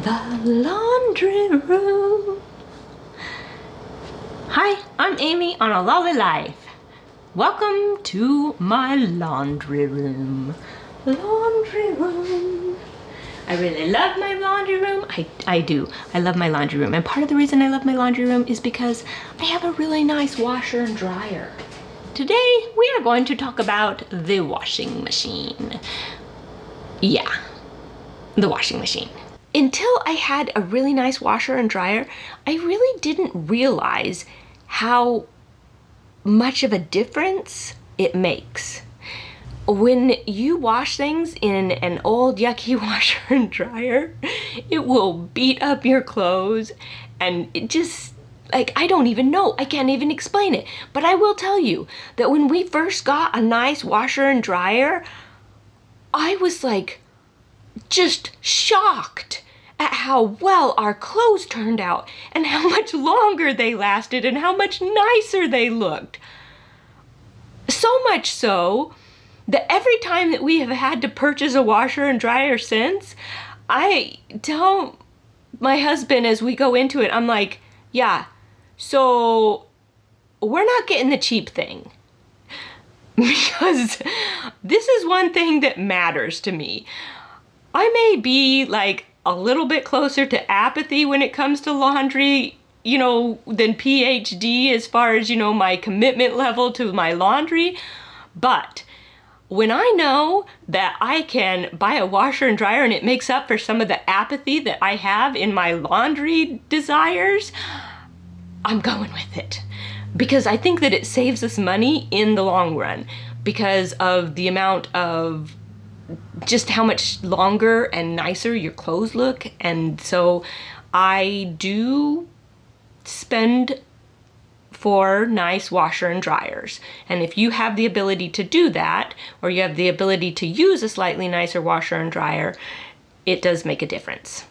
The laundry room. Hi, I'm Amy on A Lolly Life. Welcome to my laundry room. Laundry room. I really love my laundry room. I do. I love my laundry room. And part of the reason I love my laundry room is because I have a really nice washer and dryer. Today, we are going to talk about the washing machine. Yeah, the washing machine. Until I had a really nice washer and dryer, I really didn't realize how much of a difference it makes. When you wash things in an old yucky washer and dryer, it will beat up your clothes, and it just, like, I don't even know. I can't even explain it. But I will tell you that when we first got a nice washer and dryer, I was like just shocked at how well our clothes turned out and how much longer they lasted and how much nicer they looked. So much so that every time that we have had to purchase a washer and dryer since, I tell my husband as we go into it, I'm like, yeah, so we're not getting the cheap thing. Because this is one thing that matters to me. I may be like a little bit closer to apathy when it comes to laundry, you know, than PhD as far as, you know, my commitment level to my laundry. But when I know that I can buy a washer and dryer and it makes up for some of the apathy that I have in my laundry desires, I'm going with it. Because I think that it saves us money in the long run because of the amount of just how much longer and nicer your clothes look. And so I do spend for nice washer and dryers. And if you have the ability to do that, or you have the ability to use a slightly nicer washer and dryer, it does make a difference.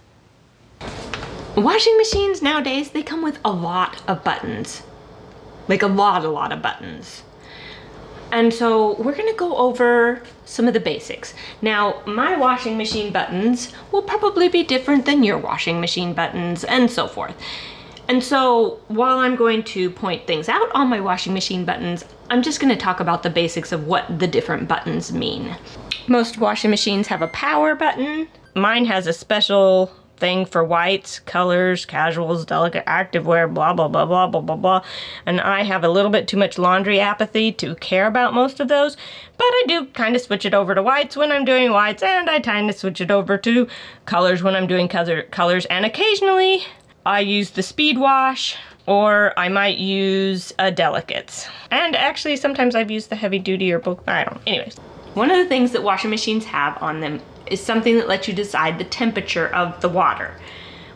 Washing machines nowadays, they come with a lot of buttons. Like a lot of buttons. And so we're gonna go over some of the basics. Now, my washing machine buttons will probably be different than your washing machine buttons and so forth. And so while I'm going to point things out on my washing machine buttons, I'm just gonna talk about the basics of what the different buttons mean. Most washing machines have a power button. Mine has a special thing for whites, colors, casuals, delicate activewear, blah, blah, blah, blah, blah, blah, blah. And I have a little bit too much laundry apathy to care about most of those, but I do kind of switch it over to whites when I'm doing whites, and I kind of switch it over to colors when I'm doing colors, and occasionally I use the speed wash, or I might use a delicates. And actually sometimes I've used the heavy duty or both, I don't know. Anyways, one of the things that washing machines have on them is something that lets you decide the temperature of the water,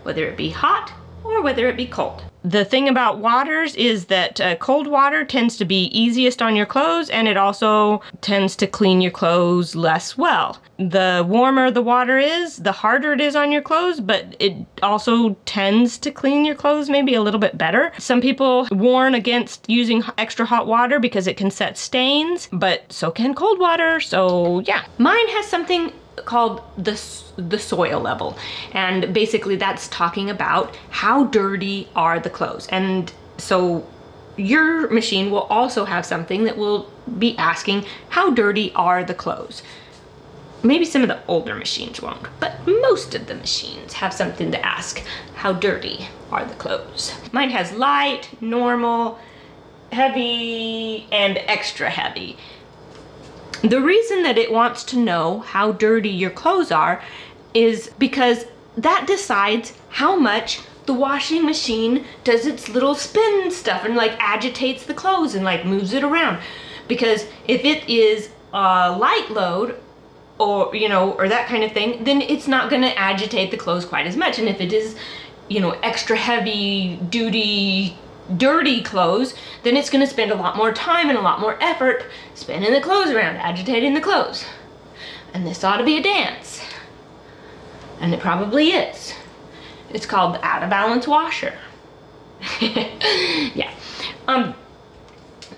whether it be hot or whether it be cold. The thing about waters is that cold water tends to be easiest on your clothes, and it also tends to clean your clothes less well. The warmer the water is, the harder it is on your clothes, but it also tends to clean your clothes maybe a little bit better. Some people warn against using extra hot water because it can set stains, but so can cold water, so yeah. Mine has something called the soil level, and basically that's talking about how dirty are the clothes. And so your machine will also have something that will be asking how dirty are the clothes. Maybe some of the older machines won't, but most of the machines have something to ask, how dirty are the clothes. Mine has light, normal, heavy, and extra heavy. The reason that it wants to know how dirty your clothes are is because that decides how much the washing machine does its little spin stuff and like agitates the clothes and like moves it around. Because if it is a light load, or, you know, or that kind of thing, then it's not gonna agitate the clothes quite as much. And if it is, you know, extra heavy duty, dirty clothes, then it's gonna spend a lot more time and a lot more effort spinning the clothes around, agitating the clothes. And this ought to be a dance. And it probably is. It's called the out of balance washer. Yeah.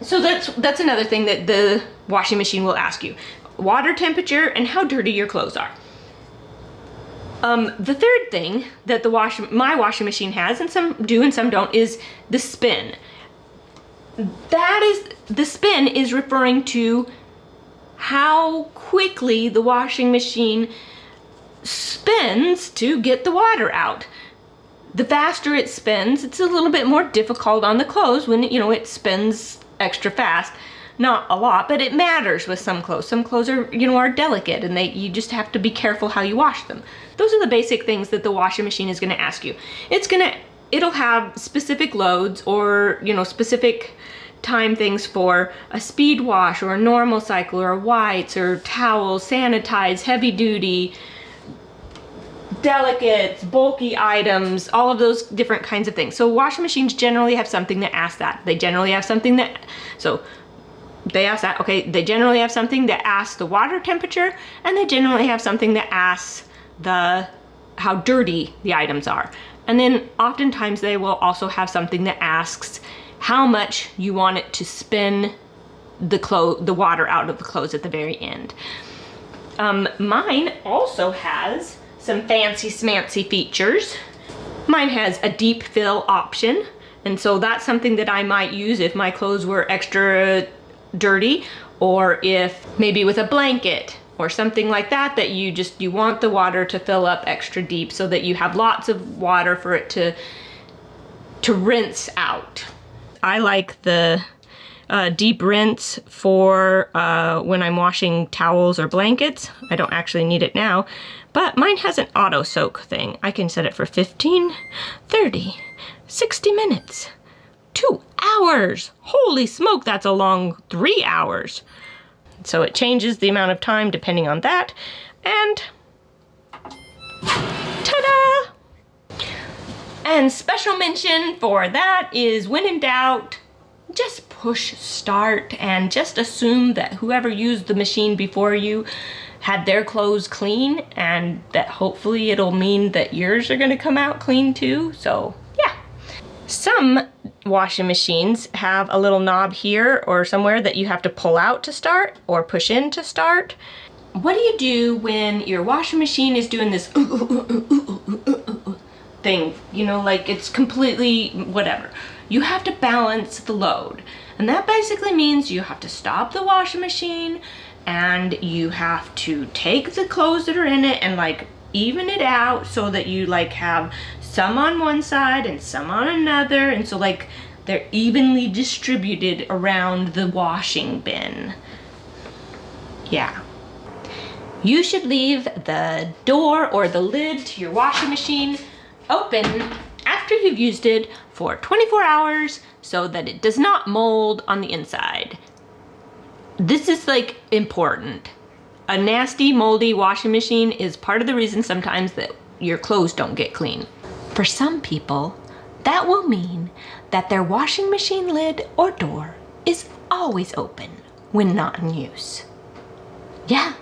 So that's another thing that the washing machine will ask you. Water temperature and how dirty your clothes are. The third thing that my washing machine has, and some do and some don't, is the spin. The spin is referring to how quickly the washing machine spins to get the water out. The faster it spins, it's a little bit more difficult on the clothes when, you know, it spins extra fast. Not a lot, but it matters with some clothes. Some clothes are, you know, are delicate, and you just have to be careful how you wash them. Those are the basic things that the washing machine is gonna ask you. It'll have specific loads, or, you know, specific time things for a speed wash or a normal cycle or whites or towels, sanitize, heavy duty, delicates, bulky items, all of those different kinds of things. So washing machines generally have something that asks that. They generally have something that, so they ask that, okay, they generally have something that asks the water temperature, and they generally have something that asks how dirty the items are. And then oftentimes they will also have something that asks how much you want it to spin the water out of the clothes at the very end. Mine also has some fancy smancy features. Mine has a deep fill option, and so that's something that I might use if my clothes were extra dirty, or if maybe with a blanket or something like that, that you want the water to fill up extra deep so that you have lots of water for it to rinse out. I like the deep rinse for when I'm washing towels or blankets. I don't actually need it now, but mine has an auto soak thing. I can set it for 15, 30, 60 minutes, 2 hours. Holy smoke, that's a long 3 hours. So it changes the amount of time depending on that, and ta-da! And special mention for that is, when in doubt, just push start and just assume that whoever used the machine before you had their clothes clean, and that hopefully it'll mean that yours are gonna come out clean too. So yeah. Some washing machines have a little knob here or somewhere that you have to pull out to start or push in to start. What do you do when your washing machine is doing this thing, you know, like it's completely whatever? You have to balance the load, and that basically means you have to stop the washing machine, and you have to take the clothes that are in it and like even it out so that you like have some on one side and some on another, and so like they're evenly distributed around the washing bin. Yeah. You should leave the door or the lid to your washing machine open after you've used it for 24 hours so that it does not mold on the inside. This is like important. A nasty, moldy washing machine is part of the reason sometimes that your clothes don't get clean. For some people, that will mean that their washing machine lid or door is always open when not in use. Yeah.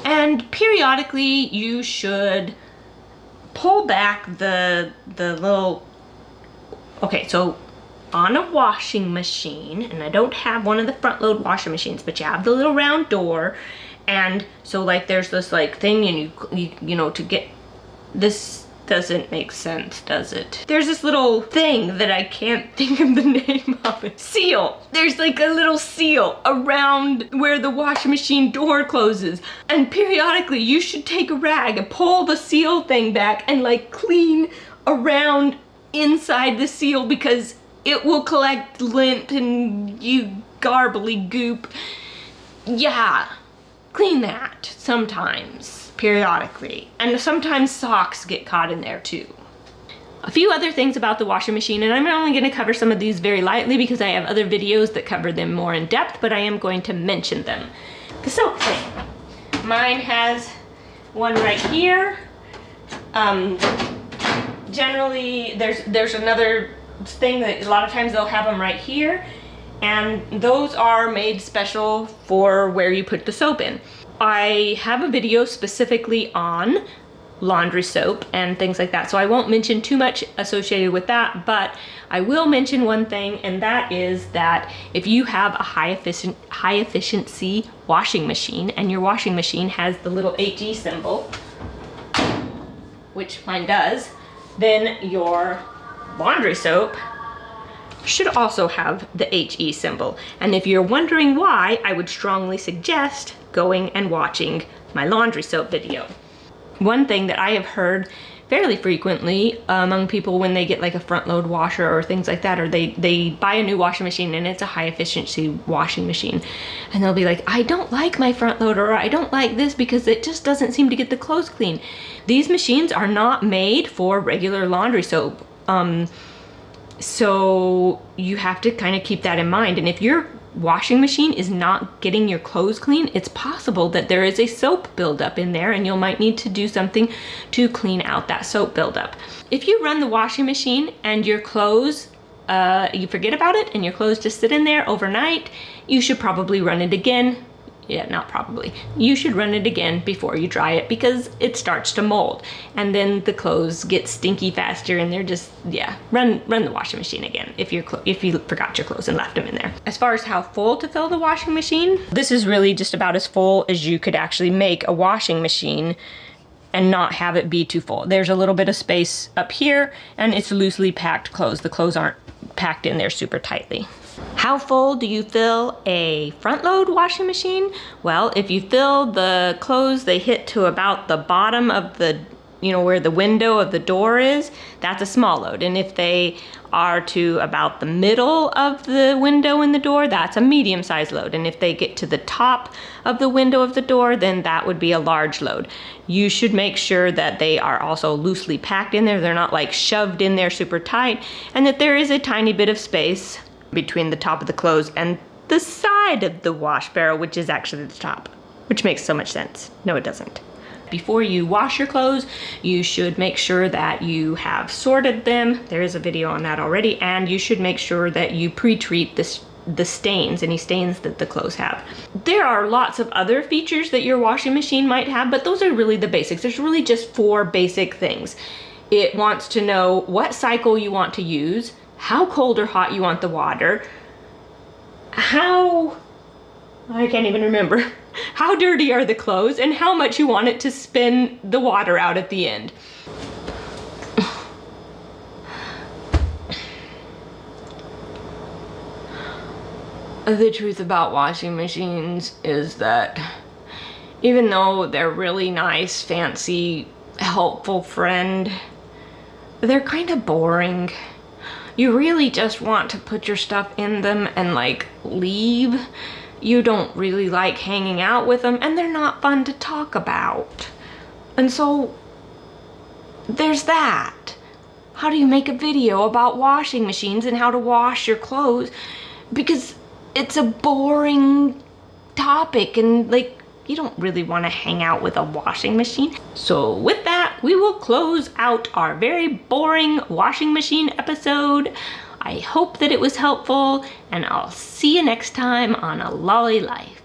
And periodically you should pull back the little, okay, so on a washing machine, and I don't have one of the front load washing machines, but you have the little round door, and so like there's this like thing, and you know, to get this, doesn't make sense, does it? There's this little thing that I can't think of the name of it. Seal. There's like a little seal around where the washing machine door closes. And periodically you should take a rag and pull the seal thing back and like clean around inside the seal, because it will collect lint and you garbly goop. Yeah, clean that sometimes. Periodically, and sometimes socks get caught in there too. A few other things about the washing machine, and I'm only going to cover some of these very lightly because I have other videos that cover them more in depth, but I am going to mention them. The soap thing. Mine has one right here. Generally, there's another thing that a lot of times they'll have them right here, and those are made special for where you put the soap in. I have a video specifically on laundry soap and things like that, so I won't mention too much associated with that, but I will mention one thing, and that is that if you have a high efficiency washing machine and your washing machine has the little HE symbol, which mine does, then your laundry soap should also have the HE symbol. And if you're wondering why, I would strongly suggest going and watching my laundry soap video. One thing that I have heard fairly frequently among people when they get like a front load washer or things like that, or they buy a new washing machine and it's a high efficiency washing machine, and they'll be like, I don't like my front loader, or I don't like this because it just doesn't seem to get the clothes clean. These machines are not made for regular laundry soap. So you have to kind of keep that in mind. And if your washing machine is not getting your clothes clean, it's possible that there is a soap buildup in there and you might need to do something to clean out that soap buildup. If you run the washing machine and your clothes, you forget about it and your clothes just sit in there overnight, you should probably run it again. Yeah, not probably. You should run it again before you dry it because it starts to mold and then the clothes get stinky faster and they're just, yeah, run the washing machine again if you forgot your clothes and left them in there. As far as how full to fill the washing machine, this is really just about as full as you could actually make a washing machine and not have it be too full. There's a little bit of space up here and it's loosely packed clothes. The clothes aren't packed in there super tightly. How full do you fill a front load washing machine? Well, if you fill the clothes, they hit to about the bottom of the, you know, where the window of the door is, that's a small load. And if they are to about the middle of the window in the door, that's a medium sized load. And if they get to the top of the window of the door, then that would be a large load. You should make sure that they are also loosely packed in there. They're not like shoved in there super tight, and that there is a tiny bit of space between the top of the clothes and the side of the wash barrel, which is actually the top, which makes so much sense. No, it doesn't. Before you wash your clothes, you should make sure that you have sorted them. There is a video on that already, and you should make sure that you pre-treat the stains, any stains that the clothes have. There are lots of other features that your washing machine might have, but those are really the basics. There's really just 4 basic things. It wants to know what cycle you want to use, how cold or hot you want the water, I can't even remember, how dirty are the clothes, and how much you want it to spin the water out at the end. The truth about washing machines is that even though they're really nice, fancy, helpful friend, they're kind of boring. You really just want to put your stuff in them and like leave. You don't really like hanging out with them, and they're not fun to talk about. And so there's that. How do you make a video about washing machines and how to wash your clothes? Because it's a boring topic and like you don't really want to hang out with a washing machine. So with that, we will close out our very boring washing machine episode. I hope that it was helpful, and I'll see you next time on A Lolly Life.